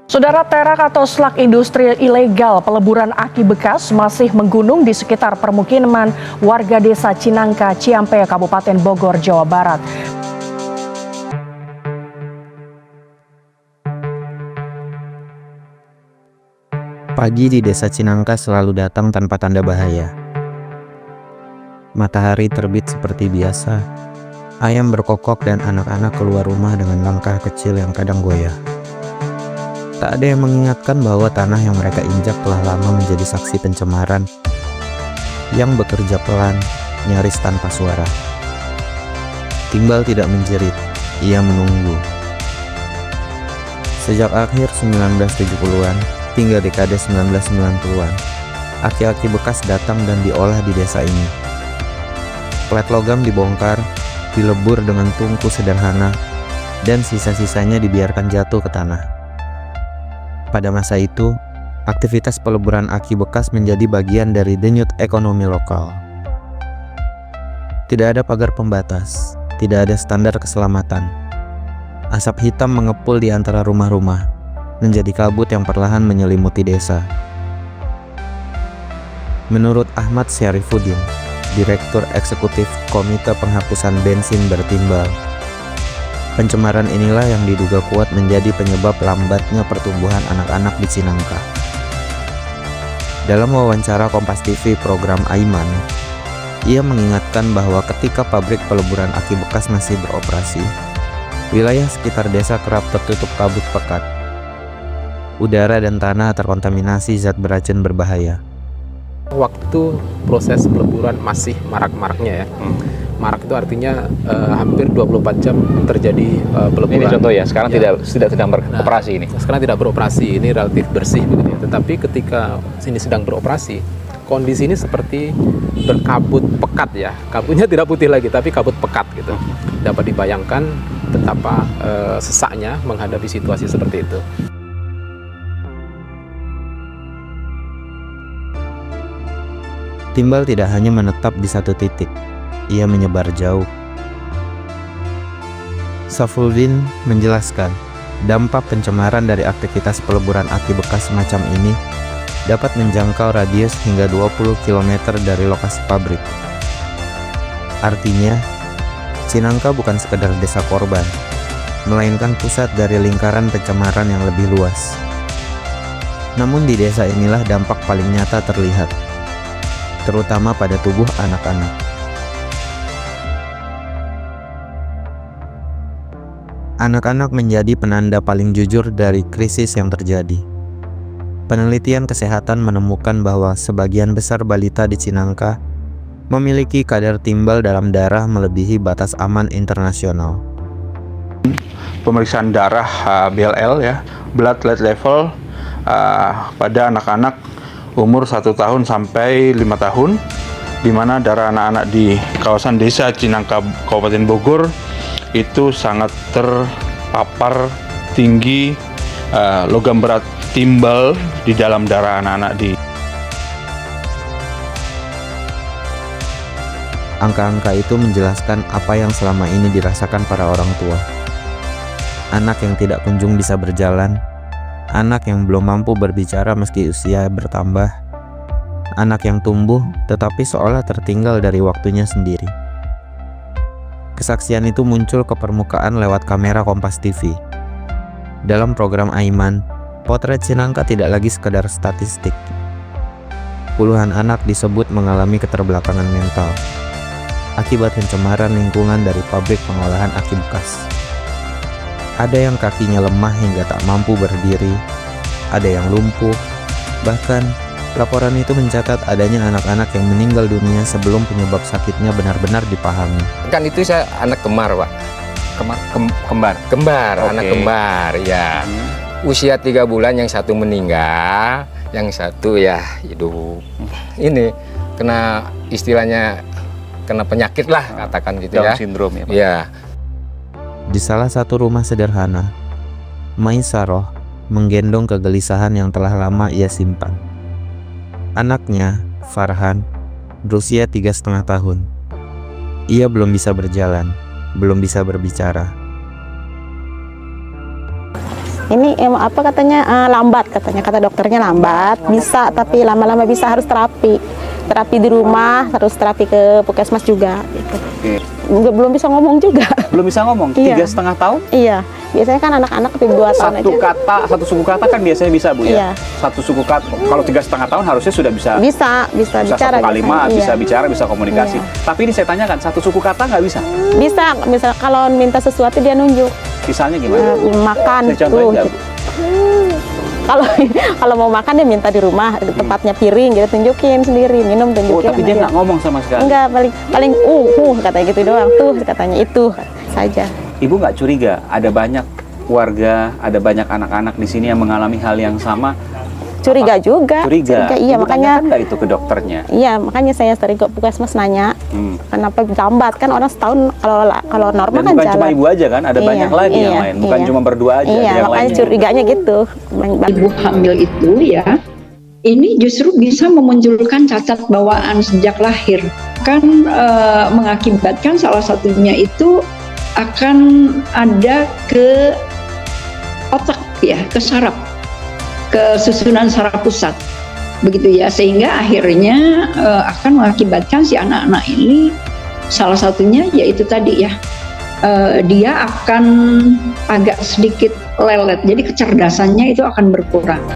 Saudara, terak atau slag industri ilegal peleburan aki bekas masih menggunung di sekitar permukiman warga desa Cinangka, Ciampe, Kabupaten Bogor, Jawa Barat. Pagi di desa Cinangka selalu datang tanpa tanda bahaya. Matahari terbit seperti biasa. Ayam berkokok dan anak-anak keluar rumah dengan langkah kecil yang kadang goyah. Tak ada yang mengingatkan bahwa tanah yang mereka injak telah lama menjadi saksi pencemaran yang bekerja pelan, nyaris tanpa suara. Timbal tidak menjerit, ia menunggu. Sejak akhir 1970-an hingga dekade 1990-an, aki-aki bekas datang dan diolah di desa ini. Plat logam dibongkar, dilebur dengan tungku sederhana, dan sisa-sisanya dibiarkan jatuh ke tanah. Pada masa itu, aktivitas peleburan aki bekas menjadi bagian dari denyut ekonomi lokal. Tidak ada pagar pembatas, tidak ada standar keselamatan. Asap hitam mengepul di antara rumah-rumah, menjadi kabut yang perlahan menyelimuti desa. Menurut Ahmad Syarifuddin, Direktur Eksekutif Komite Penghapusan Bensin Bertimbal, pencemaran inilah yang diduga kuat menjadi penyebab lambatnya pertumbuhan anak-anak di Cinangka. Dalam wawancara Kompas TV program Aiman, ia mengingatkan bahwa ketika pabrik peleburan aki bekas masih beroperasi, wilayah sekitar desa kerap tertutup kabut pekat. Udara dan tanah terkontaminasi zat beracun berbahaya. Waktu proses peleburan masih marak-maraknya ya. Marak itu artinya hampir 24 jam terjadi peleburan. Ini contoh ya, sekarang tidak sedang beroperasi ini. Sekarang tidak beroperasi, ini relatif bersih begitu ya. Tetapi ketika ini sedang beroperasi, kondisi ini seperti berkabut pekat ya. Kabutnya tidak putih lagi, tapi kabut pekat gitu. Dapat dibayangkan betapa sesaknya menghadapi situasi seperti itu. Timbal tidak hanya menetap di satu titik, ia menyebar jauh. Syarifuddin menjelaskan, dampak pencemaran dari aktivitas peleburan aki bekas semacam ini dapat menjangkau radius hingga 20 km dari lokasi pabrik. Artinya, Cinangka bukan sekedar desa korban, melainkan pusat dari lingkaran pencemaran yang lebih luas. Namun di desa inilah dampak paling nyata terlihat, terutama pada tubuh anak-anak. Anak-anak menjadi penanda paling jujur dari krisis yang terjadi. Penelitian kesehatan menemukan bahwa sebagian besar balita di Cinangka memiliki kadar timbal dalam darah melebihi batas aman internasional. Pemeriksaan darah BLL ya, blood level pada anak-anak umur 1 tahun sampai 5 tahun, di mana darah anak-anak di kawasan desa Cinangka, Kabupaten Bogor itu sangat terpapar tinggi logam berat timbal di dalam darah anak-anak di. Angka-angka itu menjelaskan apa yang selama ini dirasakan para orang tua. Anak yang tidak kunjung bisa berjalan, anak yang belum mampu berbicara meski usia bertambah, anak yang tumbuh tetapi seolah tertinggal dari waktunya sendiri. Kesaksian itu muncul ke permukaan lewat kamera Kompas TV. Dalam program Aiman, potret Cinangka tidak lagi sekedar statistik. Puluhan anak disebut mengalami keterbelakangan mental akibat pencemaran lingkungan dari pabrik pengolahan aki bekas. Ada yang kakinya lemah hingga tak mampu berdiri, ada yang lumpuh, bahkan laporan itu mencatat adanya anak-anak yang meninggal dunia sebelum penyebab sakitnya benar-benar dipahami. Kan itu saya anak kembar, Pak. Kembar. Okay. Anak kembar, ya. Usia 3 bulan, yang satu meninggal, yang satu ya hidup. Ini kena istilahnya kena penyakit lah, katakan gitu ya. Down syndrome ya, Pak. Ya. Di salah satu rumah sederhana, Maisaroh menggendong kegelisahan yang telah lama ia simpan. Anaknya, Farhan, berusia 3,5 tahun. Ia belum bisa berjalan, belum bisa berbicara. Ini apa katanya lambat katanya, kata dokternya lambat, bisa tapi lama-lama bisa harus terapi di rumah, terus terapi ke puskesmas juga gitu. Belum bisa ngomong juga. Belum bisa ngomong? Iya. 3,5 tahun? Iya, biasanya kan anak-anak 2 tahun aja. Satu suku kata kan biasanya bisa, Bu, ya? Iya. Satu suku kata, kalau 3,5 tahun harusnya sudah bisa. Bisa bicara. Satu kalimat, bisa iya. bicara, bisa komunikasi. Iya. Tapi ini saya tanyakan, satu suku kata nggak bisa? Bisa, misal kalau minta sesuatu dia nunjuk. Misalnya gimana? Makan Saya contohin nggak, Bu? Kalau mau makan dia minta di rumah, tempatnya piring gitu, tunjukin sendiri, minum tunjukin. Oh, tapi sama dia nggak ngomong sama sekali? Enggak, paling katanya gitu doang, tuh katanya itu saja. Ibu nggak curiga ada banyak warga, ada banyak anak-anak di sini yang mengalami hal yang sama? Curiga juga. Iya, Ibu makanya tanyakan nggak itu ke dokternya? Iya, makanya saya sering ke puskesmas nanya, kenapa lambat, kan orang setahun kalau normal Dan kan bukan jalan. cuma ibu aja kan, ada Iya, banyak lagi yang iya, lain, bukan iya. cuma berdua aja, Iya, ada yang makanya lain. curiganya gitu. Ibu hamil itu ya, ini justru bisa memunculkan cacat bawaan sejak lahir. Kan mengakibatkan salah satunya itu akan ada ke otak ya, ke saraf, ke susunan saraf pusat. Begitu ya, sehingga akhirnya akan mengakibatkan si anak-anak ini salah satunya yaitu tadi ya, dia akan agak sedikit lelet, jadi kecerdasannya itu akan berkurang.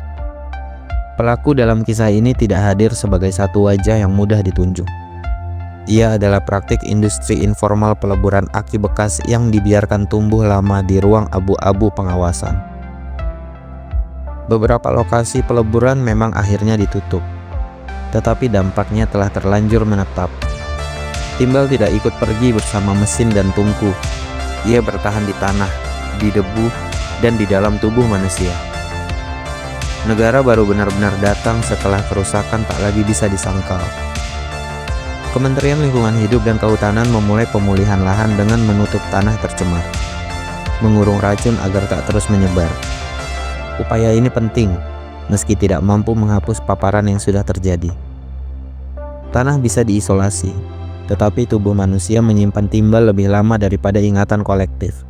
Pelaku dalam kisah ini tidak hadir sebagai satu wajah yang mudah ditunjuk. Ia adalah praktik industri informal peleburan aki bekas yang dibiarkan tumbuh lama di ruang abu-abu pengawasan. Beberapa lokasi peleburan memang akhirnya ditutup, tetapi dampaknya telah terlanjur menetap. Timbal tidak ikut pergi bersama mesin dan tungku. Ia bertahan di tanah, di debu, dan di dalam tubuh manusia. Negara baru benar-benar datang setelah kerusakan tak lagi bisa disangkal. Kementerian Lingkungan Hidup dan Kehutanan memulai pemulihan lahan dengan menutup tanah tercemar, mengurung racun agar tak terus menyebar. Upaya ini penting, meski tidak mampu menghapus paparan yang sudah terjadi. Tanah bisa diisolasi, tetapi tubuh manusia menyimpan timbal lebih lama daripada ingatan kolektif.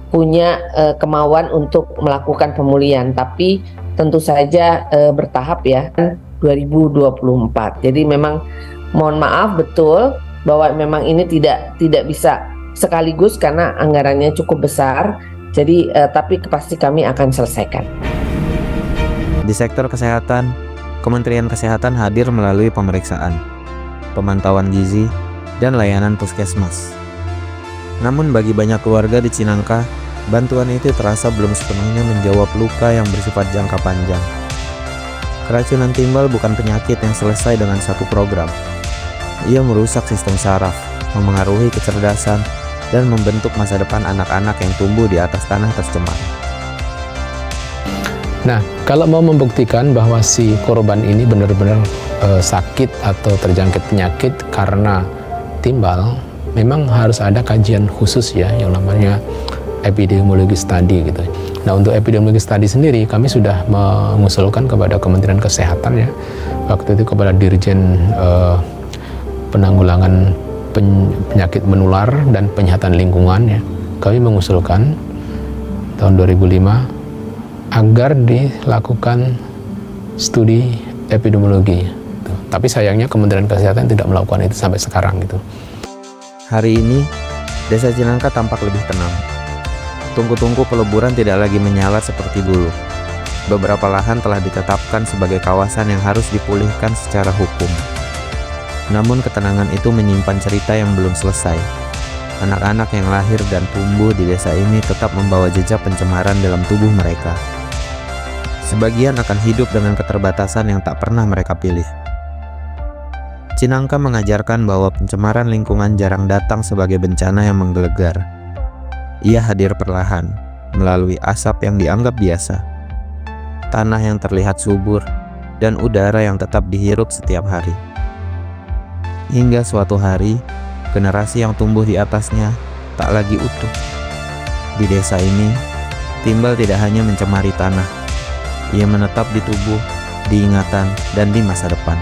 Punya kemauan untuk melakukan pemulihan, tapi tentu saja bertahap ya, 2024. Jadi memang mohon maaf betul bahwa memang ini tidak bisa sekaligus karena anggarannya cukup besar. Jadi tapi pasti kami akan selesaikan. Di sektor kesehatan, Kementerian Kesehatan hadir melalui pemeriksaan, pemantauan gizi, dan layanan puskesmas. Namun bagi banyak keluarga di Cinangka, bantuan itu terasa belum sepenuhnya menjawab luka yang bersifat jangka panjang. Keracunan timbal bukan penyakit yang selesai dengan satu program. Ia merusak sistem saraf, memengaruhi kecerdasan, dan membentuk masa depan anak-anak yang tumbuh di atas tanah tercemar. Nah, kalau mau membuktikan bahwa si korban ini benar-benar sakit atau terjangkit penyakit karena timbal, memang harus ada kajian khusus ya, yang namanya epidemiologi study gitu. Nah, untuk epidemiologi study sendiri kami sudah mengusulkan kepada Kementerian Kesehatan ya, waktu itu kepada Dirjen Penanggulangan Penyakit Menular dan Penyihatan Lingkungan ya. Kami mengusulkan tahun 2005 agar dilakukan studi epidemiologi. Tapi sayangnya Kementerian Kesehatan tidak melakukan itu sampai sekarang gitu. Hari ini, Desa Cinangka tampak lebih tenang. Tungku-tungku peleburan tidak lagi menyala seperti dulu. Beberapa lahan telah ditetapkan sebagai kawasan yang harus dipulihkan secara hukum. Namun ketenangan itu menyimpan cerita yang belum selesai. Anak-anak yang lahir dan tumbuh di desa ini tetap membawa jejak pencemaran dalam tubuh mereka. Sebagian akan hidup dengan keterbatasan yang tak pernah mereka pilih. Cinangka mengajarkan bahwa pencemaran lingkungan jarang datang sebagai bencana yang menggelegar. Ia hadir perlahan, melalui asap yang dianggap biasa, tanah yang terlihat subur, dan udara yang tetap dihirup setiap hari. Hingga suatu hari, generasi yang tumbuh di atasnya tak lagi utuh. Di desa ini, timbal tidak hanya mencemari tanah, ia menetap di tubuh, di ingatan, dan di masa depan.